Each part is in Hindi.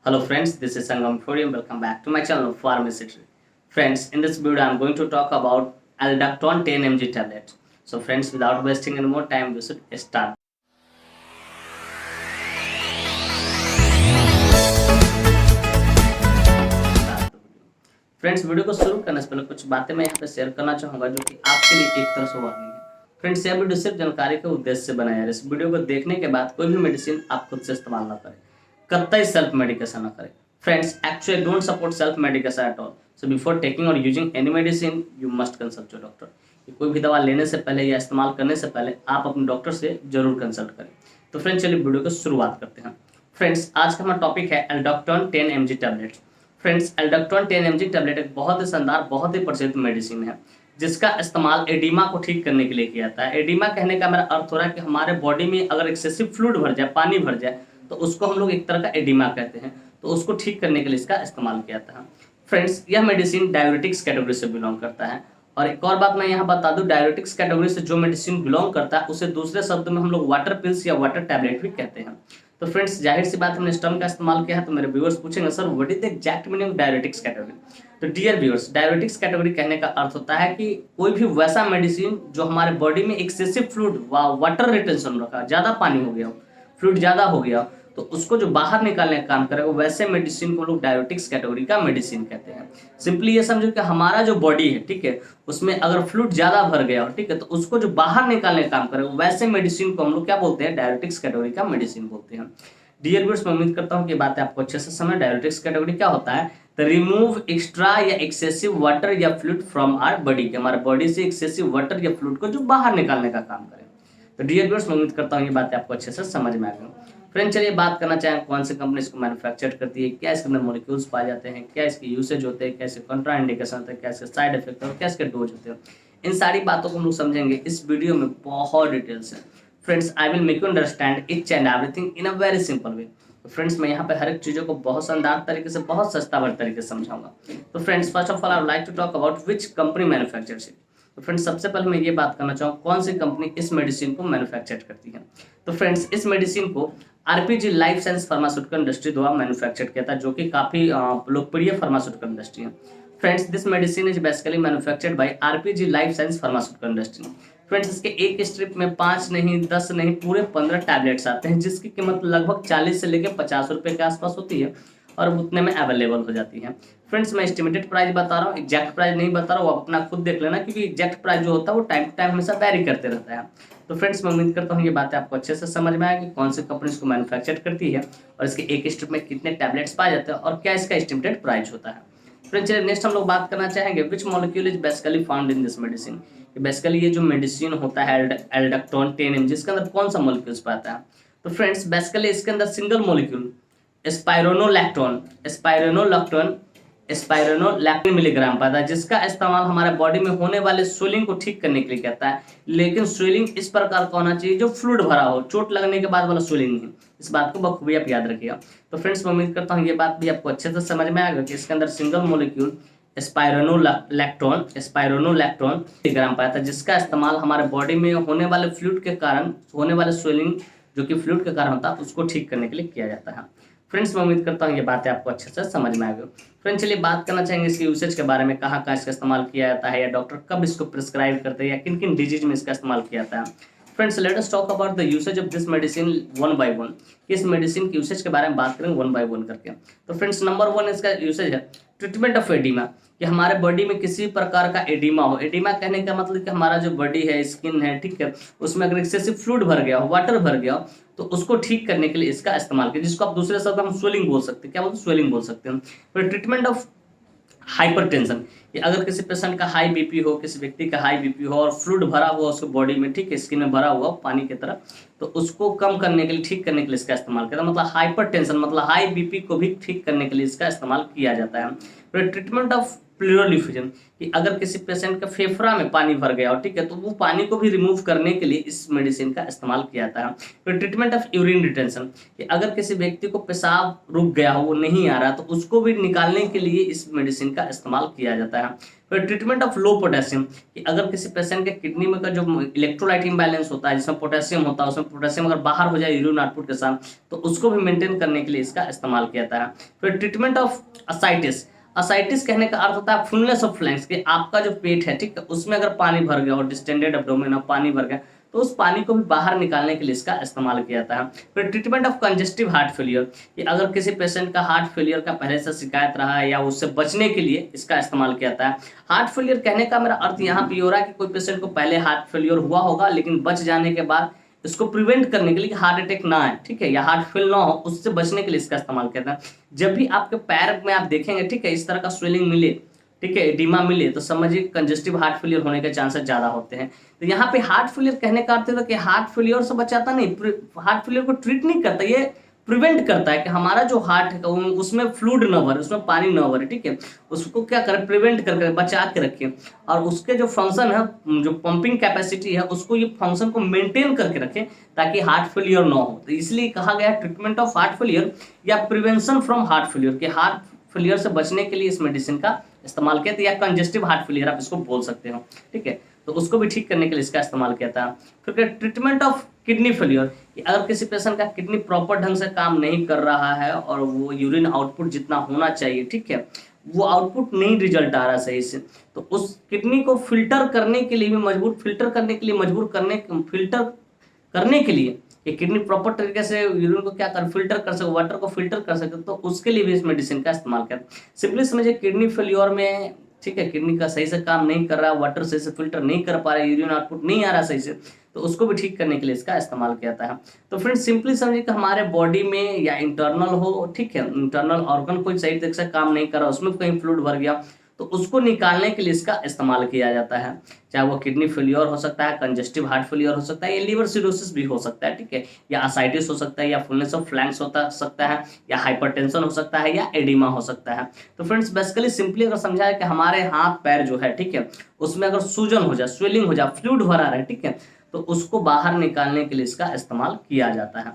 Hello friends, this is Sangam Furium. Welcome back to my channel Pharmacy. Friends, in this video I am going to talk about Aldactone 10 mg tablet. So friends, without wasting any more time, we should start. Friends, video को शुरू करने से पहले कुछ बातें मैं यहाँ पे शेयर करना चाहूँगा जो कि आपके लिए एक तरह से वार्निंग है। फ्रेंड्स, यह वीडियो सिर्फ जानकारी के उद्देश्य से बनाया है। इस वीडियो को देखने के बाद कोई भी मेडिसिन आप खुद से इस्तेमाल ना करें, कतई सेल्फ मेडिकेशन ना करें। Friends, actually don't support self medication at all. So before taking और using any medicine you must consult your doctor. कोई भी दवा लेने से पहले या इस्तेमाल करने से पहले आप अपने डॉक्टर से जरूर कंसल्ट करें। तो फ्रेंड्स, चलिए वीडियो को शुरुआत करते हैं। फ्रेंड्स, आज का हमारा टॉपिक है Aldactone 10 mg tablet. Friends, Aldactone 10 mg tablet एक बहुत ही शानदार, बहुत ही प्रसिद्ध मेडिसिन है जिसका इस्तेमाल एडिमा को ठीक करने के लिए किया जाता है। एडिमा कहने का मेरा अर्थ हो रहा है कि हमारे बॉडी में अगर एक्सेसिव फ्लूइड भर जाए, पानी भर जाए, तो उसको हम लोग एक तरह का एडिमा कहते हैं। तो उसको ठीक करने के लिए इसका इस्तेमाल किया जाता है। फ्रेंड्स, यह मेडिसिन डायबिटिक्स कैटेगरी से बिलोंग करता है। और एक और बात मैं यहाँ बता दूं, डायबिटिक्स कैटेगरी से जो मेडिसिन बिलोंग करता है उसे दूसरे शब्द में हम लोग वाटर पिल्स या वाटर टैबलेट भी कहते हैं। तो फ्रेंड्स, जाहिर सी बात, हमने इस टर्म का इस्तेमाल किया है तो मेरे व्यूअर्स पूछेंगे sir what is the exact meaning of diabetics category. तो डियर व्यूअर्स, डायबिटिक्स कैटेगरी कहने का अर्थ होता है कि कोई भी वैसा मेडिसिन जो हमारे बॉडी में एक्सेसिव फ्लूइड वाटर रिटेंशन रखा, ज्यादा पानी हो गया हो, फ्लूइड ज्यादा हो गया, तो उसको जो बाहर निकालने का काम करेगा वैसे मेडिसिन को लोग डायबिटिक्स कैटेगरी का मेडिसिन कहते हैं। सिंपली ये समझो कि हमारा जो बॉडी है, ठीक है, उसमें अगर फ्लूइड ज्यादा भर गया हो, ठीक है, तो उसको जो बाहर निकालने का काम करेगा वैसे मेडिसिन को हम लोग क्या बोलते हैं, डायबिटिक्स कैटेगरी का मेडिसिन बोलते हैं। डियर व्यूअर्स, मैं उम्मीद करता हूँ कि बातें आपको अच्छे से समझ। डायबिटिक्स कैटेगरी क्या होता है, तो रिमूव एक्स्ट्रा या एक्सेसिव वाटर या फ्लूइड फ्रॉम आवर बॉडी, के हमारे बॉडी से एक्सेसिव वाटर या फ्लूइड को जो बाहर निकालने का काम करे। तो डियर व्यूअर्स, मैं उम्मीद करता हूँ ये बातें आपको अच्छे से समझ में आ गई। फ्रेंड, चलिए बात करना चाहें कौन सी कंपनी इसको मैन्युफैक्चर करती है, क्या इसके अंदर मॉलिक्यूल्स पाए जाते हैं, क्या इसके यूसेज होते हैं, क्या इसके कंट्रा इंडिकेशन होते हैं, क्या इसके साइड इफेक्ट और क्या इसके डोज होते हैं। इन सारी बातों को हम लोग समझेंगे इस वीडियो में बहुत डिटेल से। Friends, I will make you understand each and everything in a very simple way. तो फ्रेंड्स, मैं यहाँ पे हर एक चीज़ों को बहुत शानदार तरीके से, बहुत सस्ता भर तरीके से समझाऊंगा। तो friends, first of all I would like to talk about which company manufactures it. तो फ्रेंड्स, सबसे पहले मैं ये बात करना चाहूँ कौन सी कंपनी इस मेडिसिन को मैन्युफैक्चर करती है। तो फ्रेंड्स, इस मेडिसिन को RPG life science pharmaceutical industry द्वारा मैन्युफैक्चर किया था, जो कि काफी लोकप्रिय फार्मास्यूटिकल इंडस्ट्री है। Friends, this medicine is basically manufactured by RPG life science pharmaceutical industry. Friends, इसके एक स्ट्रिप में 5 नहीं, 10 नहीं, पूरे 15 टैबलेट्स आते हैं जिसकी कीमत लगभग 40 से लेकर 50 रुपए के आसपास होती है और उतने में अवेलेबल हो जाती है। फ्रेंड्स, मैं एस्टिमेटेड प्राइस बता रहा हूँ, एग्जैक्ट प्राइस नहीं बता रहा हूँ, आप अपना खुद देख लेना, क्योंकि एग्जैक्ट प्राइस जो होता है वो टाइम टू टाइम हमेशा वैरी करते रहता है। तो फ्रेंड्स, मैं उम्मीद करता हूँ ये बातें आपको अच्छे से समझ में आएगी, कौन सी कंपनी इसको मैन्युफैक्चर करती है और इसके एक स्ट्रिप में कितने टैबलेट्स पाए जाते हैं और क्या इसका एस्टिमेटेड प्राइस होता है। फ्रेंड्स, चलिए नेक्स्ट हम लोग बात करना चाहेंगे which molecule is basically found in this medicine. Basically ये जो मेडिसिन होता है एल्डोक्टोन 10 mg, इसके अंदर कौन सा मॉलिक्यूल्स पाता है। तो फ्रेंड्स, बेसिकली इसके अंदर सिंगल मॉलिक्यूल स्पाइरोनोलैक्टोन मिलीग्राम पाता है, जिसका इस्तेमाल हमारे बॉडी में होने वाले स्वेलिंग को ठीक करने के लिए कहता है। लेकिन स्वेलिंग इस प्रकार का होना चाहिए जो फ्लूइड भरा हो, चोट लगने के बाद वाला स्वेलिंग नहीं। इस बात को बखूबी आप याद रखिएगा। तो फ्रेंड्स, मैं उम्मीद करता हूँ ये बात भी आपको अच्छे से समझ में आएगा कि इसके अंदर सिंगल मॉलिक्यूल स्पाइरोनोलैक्टोन मिलीग्राम पाया था, जिसका इस्तेमाल हमारे बॉडी में होने वाले फ्लूइड के कारण, होने वाले स्वेलिंग जो कि फ्लूइड के कारण होता है, उसको ठीक करने के लिए किया जाता है। फ्रेंड्स, मैं उम्मीद करता हूँ ये बातें आपको अच्छे से समझ में आ गई। फ्रेंड्स, चलिए बात करना चाहेंगे इसके यूसेज के बारे में, कहाँ कहाँ इसका इस्तेमाल किया जाता है या डॉक्टर कब इसको प्रिस्क्राइब करते हैं या किन किन डिजीज में इसका इस्तेमाल किया जाता है। Friends, let us talk about the usage of this medicine one by one. इस मेडिसिन के यूसेज के बारे में बात करेंगे वन बाय वन करके। तो फ्रेंड्स, नंबर 1 इसका यूसेज है ट्रीटमेंट ऑफ एडिमा, कि हमारे बॉडी में किसी प्रकार का एडिमा हो। एडिमा कहने का मतलब कि हमारा जो बॉडी है, स्किन है, ठीक है, उसमें अगर एक्सेसिव फ्लूइड भर गया हो, वाटर भर गया हो, तो उसको ठीक करने के लिए इसका इस्तेमाल किया, जिसको आप दूसरे शब्द हम स्वेलिंग बोल सकते हैं। क्या बोलते हैं? स्वेलिंग बोल सकते हैं। फिर ट्रीटमेंट ऑफ हाइपरटेंशन, कि अगर किसी पेशेंट का हाई बीपी हो, किसी व्यक्ति का हाई बीपी हो और फ्लूइड भरा हुआ उसको बॉडी में, ठीक है, स्किन में भरा हुआ पानी की तरह, तो उसको कम करने के लिए, ठीक करने के लिए इसका इस्तेमाल करता है। मतलब हाइपरटेंशन मतलब हाई बीपी को भी ठीक करने के लिए इसका इस्तेमाल किया जाता है। फिर ट्रीटमेंट ऑफ प्लूरल डिफ्यूजन, कि अगर किसी पेशेंट का फेफड़ा में पानी भर गया हो, ठीक है, तो वो पानी को भी रिमूव करने के लिए इस मेडिसिन का इस्तेमाल किया जाता है। फिर ट्रीटमेंट ऑफ यूरिन रिटेंशन, कि अगर किसी व्यक्ति को पेशाब रुक गया हो, वो नहीं आ रहा, तो उसको भी निकालने के लिए इस मेडिसिन का इस्तेमाल किया जाता है। फिर ट्रीटमेंट ऑफ लो पोटेशियम, कि अगर किसी पेशेंट के किडनी में का जो इलेक्ट्रोलाइट इम्बैलेंस होता है, जिसमें पोटेशियम होता है, उसमें पोटेशियम अगर बाहर हो जाए यूरिन आउटपुट के साथ, तो उसको भी मेंटेन करने के लिए इसका इस्तेमाल किया जाता है। फिर ट्रीटमेंट ऑफ असाइटिस, असाइटिस कहने का अर्थ होता है फुलनेस ऑफ फ्लैंक्स, कि आपका जो पेट है, ठीक है, उसमें अगर पानी भर गया और डिस्टेंडेड एब्डोमेन में पानी भर गया, तो उस पानी को भी बाहर निकालने के लिए इसका इस्तेमाल किया जाता है। फिर treatment of congestive heart failure, कि अगर किसी पेशेंट का हार्ट फेलियर का पहले से शिकायत रहा है या उससे बचने के लिए इसका इस्तेमाल किया जाता है। हार्ट फेलियर कहने का मेरा अर्थ यहाँ पे हो रहा है कि कोई पेशेंट को पहले हार्ट फेलियर हुआ होगा, लेकिन बच जाने के बाद इसको प्रिवेंट करने के लिए हार्ट अटैक ना आए, ठीक है, या हार्ट फेल ना हो, उससे बचने के लिए इसका इस्तेमाल किया जाता है। जब भी आपके पैर में आप देखेंगे, ठीक है, इस तरह का स्वेलिंग मिले, ठीक है, एडिमा मिले, तो समझिए कंजेस्टिव हार्ट फेलियर होने के चांसेस ज्यादा होते हैं। तो यहाँ पे हार्ट फेलियर कहने का अर्थ है कि हार्ट फेलियर से बचाता नहीं, हार्ट फेलियर को ट्रीट नहीं करता, ये प्रिवेंट करता है कि हमारा जो हार्ट है उसमें फ्लूइड न भरे, उसमें पानी न भरे, ठीक है, उसको क्या करें, प्रिवेंट करके बचा के रखें, और उसके जो फंक्शन है, जो पंपिंग कैपेसिटी है, उसको ये फंक्शन को मेंटेन करके रखें ताकि हार्ट फेलियर ना हो। तो इसलिए कहा गया ट्रीटमेंट ऑफ हार्ट फेलियर या प्रिवेंशन फ्रॉम हार्ट फेलियर, के हार्ट फेलियर से बचने के लिए इस मेडिसिन का इस्तेमाल किया था, या कंजेस्टिव हार्ट फेलियर आप इसको बोल सकते हो, ठीक है, तो उसको भी ठीक करने के लिए इसका इस्तेमाल किया था। फिर ट्रीटमेंट ऑफ किडनी फेलियर, कि अगर किसी पेशेंट का किडनी प्रॉपर ढंग से काम नहीं कर रहा है और वो यूरिन आउटपुट जितना होना चाहिए, ठीक है, वो आउटपुट नहीं रिजल्ट आ रहा सही से, तो उस किडनी को फिल्टर करने के लिए भी मजबूर फिल्टर करने के लिए कि किडनी प्रॉपर तरीके से यूरिन को क्या कर फिल्टर कर सके, वाटर को फिल्टर कर सके, तो उसके लिए भी इस मेडिसिन का इस्तेमाल कर। सिंपली समझिए किडनी फेलियर में, ठीक है, किडनी का सही से काम नहीं कर रहा, वाटर सही से फिल्टर नहीं कर पा रहा, यूरिन आउटपुट नहीं आ रहा सही से, तो उसको भी ठीक करने के लिए इसका इस्तेमाल किया जाता है। तो फ्रेंड्स सिंपली समझिए कि हमारे बॉडी में या इंटरनल हो, ठीक है, इंटरनल ऑर्गन कोई सही तरीके से काम नहीं कर रहा, उसमें कहीं फ्लूइड भर गया, तो उसको निकालने के लिए इसका इस्तेमाल किया जाता है। चाहे वो किडनी फेलियर हो सकता है, कंजेस्टिव हार्ट फेलियर हो सकता है, या लीवर सिरोसिस भी हो सकता है, ठीक है, या असाइटिस हो सकता है, या फुलनेस ऑफ फ्लैंक्स होता सकता है, या हाइपरटेंशन हो सकता है, या एडिमा हो सकता है। तो फ्रेंड्स बेसिकली सिंपली अगर समझाए कि हमारे हाथ पैर जो है, ठीक है, उसमें अगर सूजन हो जाए, स्वेलिंग हो जाए, फ्लूइड भरा रहे, ठीक है, तो उसको बाहर निकालने के लिए इसका इस्तेमाल किया जाता है।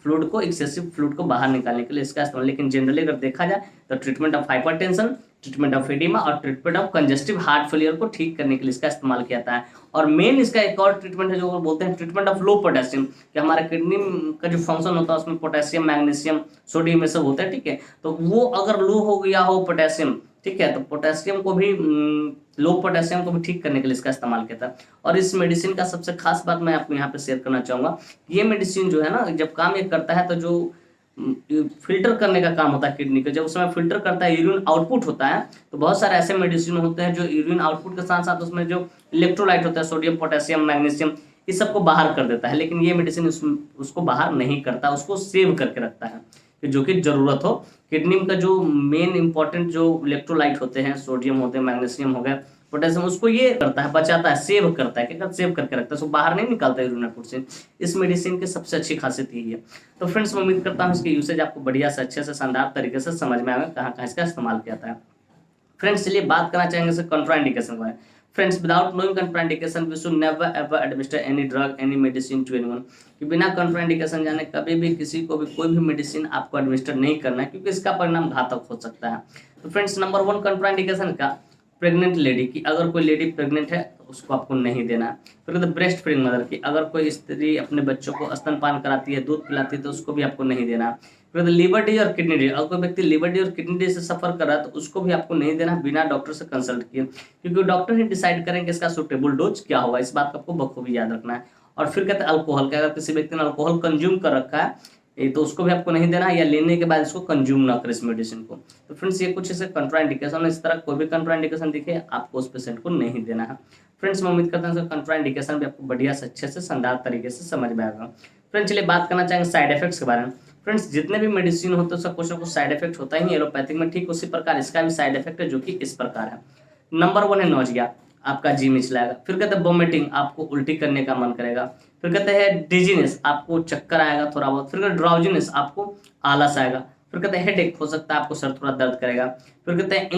फ्लूइड को, एक्सेसिव फ्लूइड को बाहर निकालने के लिए इसका इस्तेमाल। लेकिन जनरली अगर देखा जाए तो treatment of hypertension, treatment of oedema और treatment of congestive heart failure को ठीक करने के लिए इसका इस्तेमाल किया जाता है। और मेन इसका एक और ट्रीटमेंट है जो बोलते हैं ट्रीटमेंट ऑफ लो पोटेशियम, कि हमारे किडनी का जो फंक्शन होता है उसमें पोटेशियम, मैग्नीशियम, सोडियम ये सब होता है, ठीक है, तो वो अगर लो हो गया हो पोटेशियम, ठीक है, तो पोटेशियम को भी लो पोटेशियम को भी ठीक करने के लिए इसका इस्तेमाल किया था। और इस मेडिसिन का सबसे खास बात मैं आपको यहाँ पे शेयर करना चाहूंगा, ये मेडिसिन जो है ना, जब काम ये करता है तो जो फिल्टर करने का काम होता है किडनी का, जब उसमें फिल्टर करता है, यूरिन आउटपुट होता है, तो बहुत सारे ऐसे मेडिसिन होते हैं जो यूरिन आउटपुट के साथ साथ उसमें जो इलेक्ट्रोलाइट होता है, सोडियम, पोटेशियम, मैग्नीशियम, इस सबको बाहर कर देता है। लेकिन ये मेडिसिन उसको बाहर नहीं करता, उसको सेव करके रखता है कि जो कि जरूरत हो। किडनी का जो मेन इंपॉर्टेंट जो इलेक्ट्रोलाइट होते हैं, सोडियम होते हैं, मैग्नीशियम हो गया, पोटेशियम, उसको ये करता है, बचाता है, सेव करता है, क्या सेव करके रखता है, उसको बाहर नहीं निकालता है यूरिन आउटपुट से। इस मेडिसिन की सबसे अच्छी खासियत यही है। तो फ्रेंड्स मैं उम्मीद करता हूँ इसके यूसेज आपको बढ़िया से, अच्छे से, शानदार तरीके से समझ में आएगा कहाँ कहाँ इसका इस्तेमाल किया जाता है। फ्रेंड्स चलिए बात करना चाहेंगे कंट्राइंडिकेशन के बारे में। Friends without knowing contraindication we should never ever administer any drug, any medicine to anyone, कि बिना कंट्राइंडिकेशन जाने कभी भी किसी को भी कोई भी मेडिसिन आपको एडमिनिस्टर नहीं करना है, क्योंकि इसका परिणाम घातक हो सकता है। तो फ्रेंड्स नंबर 1 कंट्राइंडिकेशन का, प्रेग्नेंट लेडी की, अगर कोई लेडी प्रेग्नेंट है तो उसको आपको नहीं देना है। फिर ब्रेस्ट फीडिंग मदर की, अगर कोई स्त्री अपने बच्चों को स्तनपान कराती है, दूध पिलाती है, तो उसको भी आपको नहीं देना है। फिर लिवर डिजीज और किडनी डिजीज, अगर कोई व्यक्ति लिवर डिजीज और किडनी डिजीज से सफर कर रहा है तो उसको भी आपको नहीं देना बिना डॉक्टर से कंसल्ट किए, क्योंकि डॉक्टर ही डिसाइड करेंगे इसका सुटेबल डोज क्या होगा। इस बात का आपको बखूबी याद रखना है। और फिर कहते हैं अल्कोहल का, अगर किसी व्यक्ति ने अल्कोहल कंज्यूम कर रखा है तो उसको भी आपको नहीं देना, या लेने के बाद इसको कंज्यूम ना करे इस मेडिसिन को। तो फ्रेंड्स ये कुछ ऐसे कंट्राइंडिकेशन, इस तरह कोई भी कंट्राइंडिकेशन दिखे आपको उस पेशेंट को नहीं देना है। फ्रेंड्स मैं उम्मीद करता हूँ कंट्राइंडिकेशन भी आपको बढ़िया से, अच्छे से, शानदार तरीके से समझ में आएगा। फ्रेंड्स चलिए बात करना चाहेंगे साइड इफेक्ट्स के बारे में। फ्रेंड्स जितने भी मेडिसिन होते हैं उसका कुछ ना कुछ साइड इफेक्ट होता ही है एलोपैथिक में, ठीक उसी प्रकार इसका भी साइड इफेक्ट है जो कि इस प्रकार है। नंबर 1 है नोजिया, आपका जी मिचलाएगा। फिर कहते हैं वोमिटिंग, आपको उल्टी करने का मन करेगा। फिर कहते हैं डिजीनेस, आपको चक्कर आएगा थोड़ा बहुत। फिर ड्राउजीनेस, आपको आलस आएगा। फिर कहते हैं हेडेक, हो सकता है आपको सर थोड़ा दर्द करेगा। फिर कहते हैं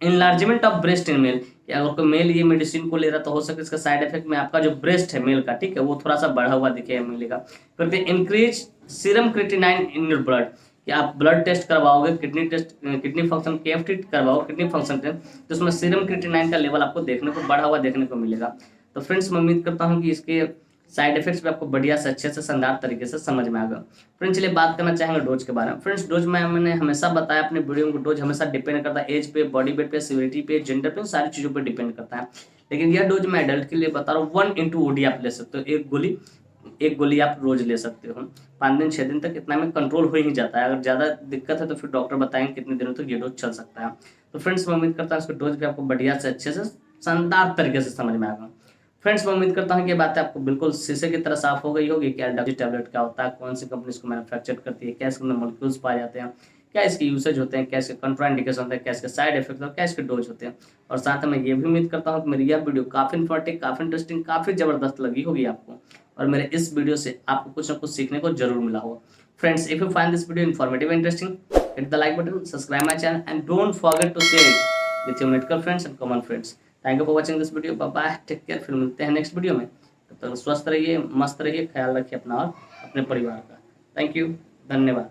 enlargement of breast in male, कि अगर कोई मेल ये मेडिसिन को ले रहा तो हो सकता है इसका साइड इफेक्ट में आपका जो ब्रेस्ट है मेल का, ठीक है, वो थोड़ा सा बढ़ा हुआ दिखेगा मिलेगा। फिर कहते हैं increase serum creatinine in your blood, कि आप ब्लड टेस्ट करवाओगे, किडनी फंक्शन KFT करवाओ, किडनी फंक्शन टेस्ट, तो उसमें सीरम क्रिएटिनाइन का लेवल आपको देखने को बढ़ा हुआ देखने को मिलेगा। तो फ्रेंड्स मैं उम्मीद करता हूँ कि इसके साइड इफेक्ट्स भी आपको बढ़िया से अच्छे से शानदार तरीके से समझ में आ गया। फ्रेंड्स चलिए बात करना चाहेंगे डोज के बारे में। फ्रेंड्स डोज में मैंने हमेशा बताया अपने वीडियो में, डोज हमेशा डिपेंड करता है एज पे, बॉडी वेट पे, सिविरिटी पे, जेंडर पे, सारी चीज़ों पे डिपेंड करता है। लेकिन यह डोज मैं एडल्ट के लिए बता रहा हूँ, 1 OD आप ले सकते हो, एक गोली आप रोज ले सकते हो। 5 दिन 6 दिन तक इतना में कंट्रोल हो ही जाता है। अगर ज़्यादा दिक्कत है तो फिर डॉक्टर बताएंगे कितने दिनों तक ये डोज चल सकता है। तो फ्रेंड्स मैं उम्मीद करता हूँ इसका डोज भी आपको बढ़िया से अच्छे से शानदार तरीके से समझ में आएगा। फ्रेंड्स मैं उम्मीद करता हूँ कि ये बातें आपको बिल्कुल शीशे की तरह साफ हो गई होगी, क्या टैबलेट क्या होता है, कौन सी कंपनी इसको मैन्युफैक्चर करती है, क्या इसके अंदर मॉलिक्यूल्स पाए जाते हैं, क्या इसके यूसेज होते हैं, क्या इसके कंट्राइंडिकेशन होते हैं, क्या इसके साइड इफेक्ट होते हैं, क्या इसके डोज होते हैं। और साथ में ये भी उम्मीद करता हूँ कि मेरी यह वीडियो काफ़ी इंफॉर्मेटिव, काफ़ी इंटरेस्टिंग, काफ़ी ज़बरदस्त लगी होगी आपको, और मेरे इस वीडियो से आपको कुछ ना कुछ सीखने को जरूर मिला होगा। Friends if you find this video informative and interesting, hit the like button, subscribe my channel, and don't forget to share it with your medical friends and common friends. Thank you for watching this video, bye bye, take care, फिर मिलते हैं नेक्स्ट वीडियो में। तब तक स्वस्थ रहिए, मस्त रहिए, ख्याल रखिए अपना और अपने परिवार का। थैंक यू, धन्यवाद।